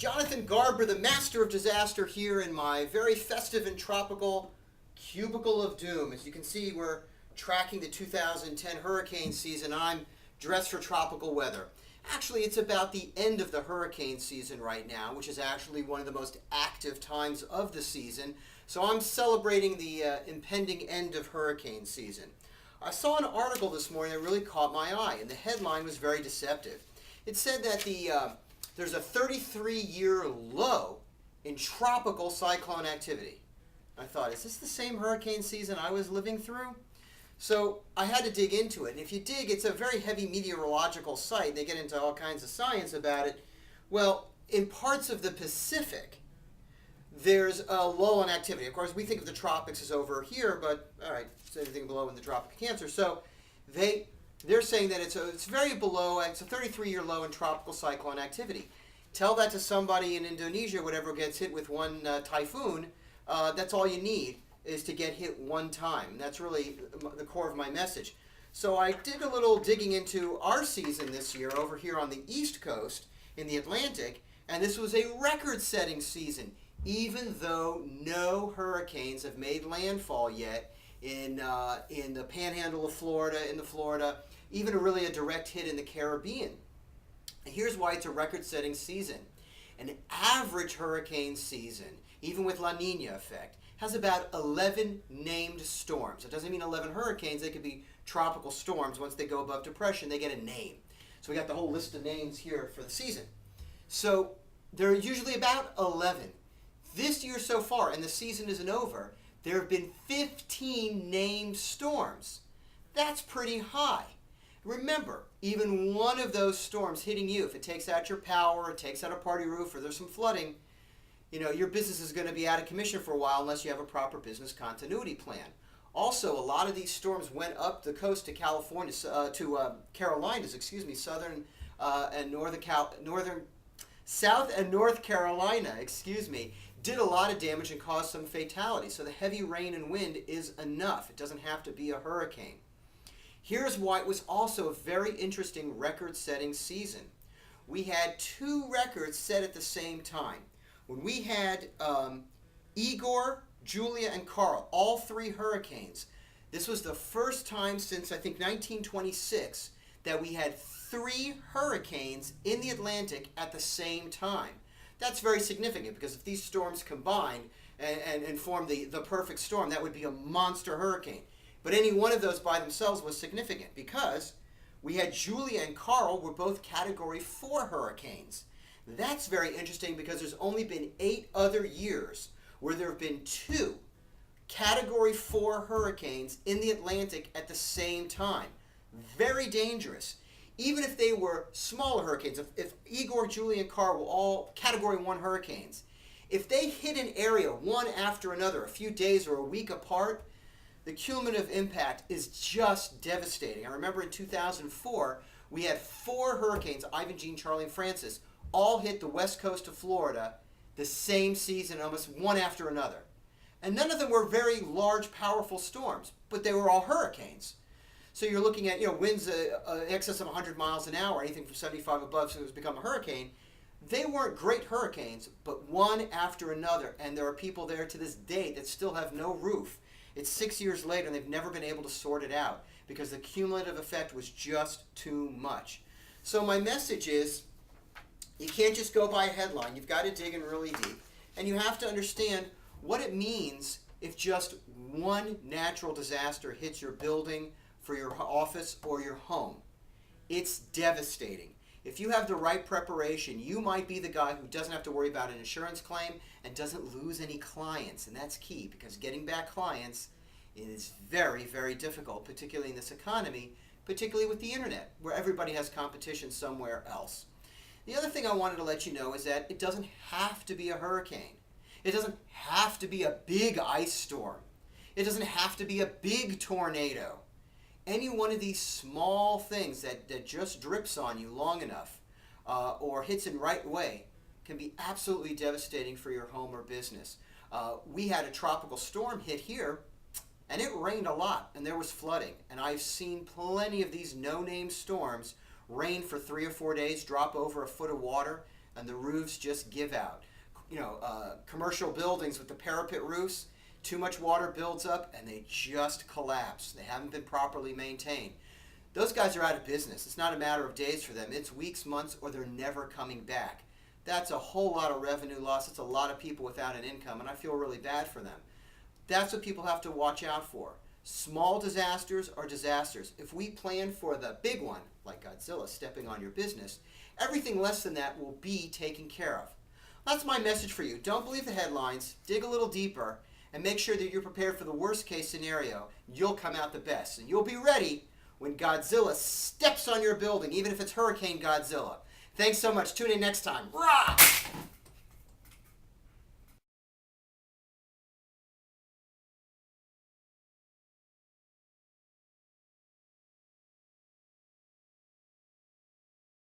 Jonathan Garber, the master of disaster, here in my very festive and tropical cubicle of doom. As you can see, we're tracking the 2010 hurricane season. I'm dressed for tropical weather. Actually, it's about the end of the hurricane season right now, which is actually one of the most active times of the season. So I'm celebrating the impending end of hurricane season. I saw an article this morning that really caught my eye, and the headline was very deceptive. It said that there's a 33-year low in tropical cyclone activity. I thought, is this the same hurricane season I was living through? So I had to dig into it. And if you dig, it's a very heavy meteorological site. They get into all kinds of science about it. Well, in parts of the Pacific, there's a lull in activity. Of course, we think of the tropics as over here, but all right, it's anything below in the Tropic of Cancer. So they're saying that it's very below, it's a 33-year low in tropical cyclone activity. Tell that to somebody in Indonesia, whatever gets hit with one typhoon, that's all you need is to get hit one time. That's really the core of my message. So I did a little digging into our season this year over here on the East Coast in the Atlantic, and this was a record-setting season, even though no hurricanes have made landfall yet in the panhandle of Florida, even really a direct hit in the Caribbean. And here's why it's a record-setting season. An average hurricane season, even with La Nina effect, has about 11 named storms. It doesn't mean 11 hurricanes. They could be tropical storms. Once they go above depression, they get a name. So we got the whole list of names here for the season. So there are usually about 11. This year so far, and the season isn't over, there have been 15 named storms. That's pretty high. Remember, even one of those storms hitting you, if it takes out your power, it takes out a party roof, or there's some flooding, your business is going to be out of commission for a while unless you have a proper business continuity plan. Also, a lot of these storms went up the coast to California, Carolinas, southern and South and North Carolina, did a lot of damage and caused some fatalities. So the heavy rain and wind is enough. It doesn't have to be a hurricane. Here's why it was also a very interesting record-setting season. We had two records set at the same time. When we had Igor, Julia, and Carl, all three hurricanes, this was the first time since, I think, 1926 that we had three hurricanes in the Atlantic at the same time. That's very significant because if these storms combined and form the perfect storm, that would be a monster hurricane. But any one of those by themselves was significant because we had Julia and Carl were both Category 4 hurricanes. That's very interesting because there's only been 8 other years where there have been 2 Category 4 hurricanes in the Atlantic at the same time. Very dangerous. Even if they were smaller hurricanes, if Igor, Julia, and Carl were all Category 1 hurricanes, if they hit an area one after another, a few days or a week apart, the cumulative impact is just devastating. I remember in 2004, we had 4 hurricanes, Ivan, Jean, Charlie, and Francis, all hit the west coast of Florida the same season, almost one after another. And none of them were very large, powerful storms, but they were all hurricanes. So you're looking at winds in excess of 100 miles an hour, anything from 75 above, so it's become a hurricane. They weren't great hurricanes, but one after another. And there are people there to this day that still have no roof. It's 6 years later, and they've never been able to sort it out because the cumulative effect was just too much. So my message is, you can't just go by a headline. You've got to dig in really deep. And you have to understand what it means if just one natural disaster hits your building, for your office, or your home. It's devastating. If you have the right preparation, you might be the guy who doesn't have to worry about an insurance claim and doesn't lose any clients. And that's key because getting back clients is very, very difficult, particularly in this economy, particularly with the internet, where everybody has competition somewhere else. The other thing I wanted to let you know is that it doesn't have to be a hurricane. It doesn't have to be a big ice storm. It doesn't have to be a big tornado. Any one of these small things that just drips on you long enough or hits in right way can be absolutely devastating for your home or business. We had a tropical storm hit here, and it rained a lot, and there was flooding. And I've seen plenty of these no-name storms rain for 3 or 4 days, drop over a foot of water. and the roofs just give out. Commercial buildings with the parapet roofs, too much water builds up and they just collapse. They haven't been properly maintained. Those guys are out of business. It's not a matter of days for them. It's weeks, months, or they're never coming back. That's a whole lot of revenue loss. It's a lot of people without an income, and I feel really bad for them. That's what people have to watch out for. Small disasters are disasters. If we plan for the big one, like Godzilla stepping on your business, everything less than that will be taken care of. That's my message for you. Don't believe the headlines. Dig a little deeper and make sure that you're prepared for the worst case scenario. You'll come out the best, and you'll be ready when Godzilla steps on your building, even if it's Hurricane Godzilla. Thanks so much. Tune in next time. Rah!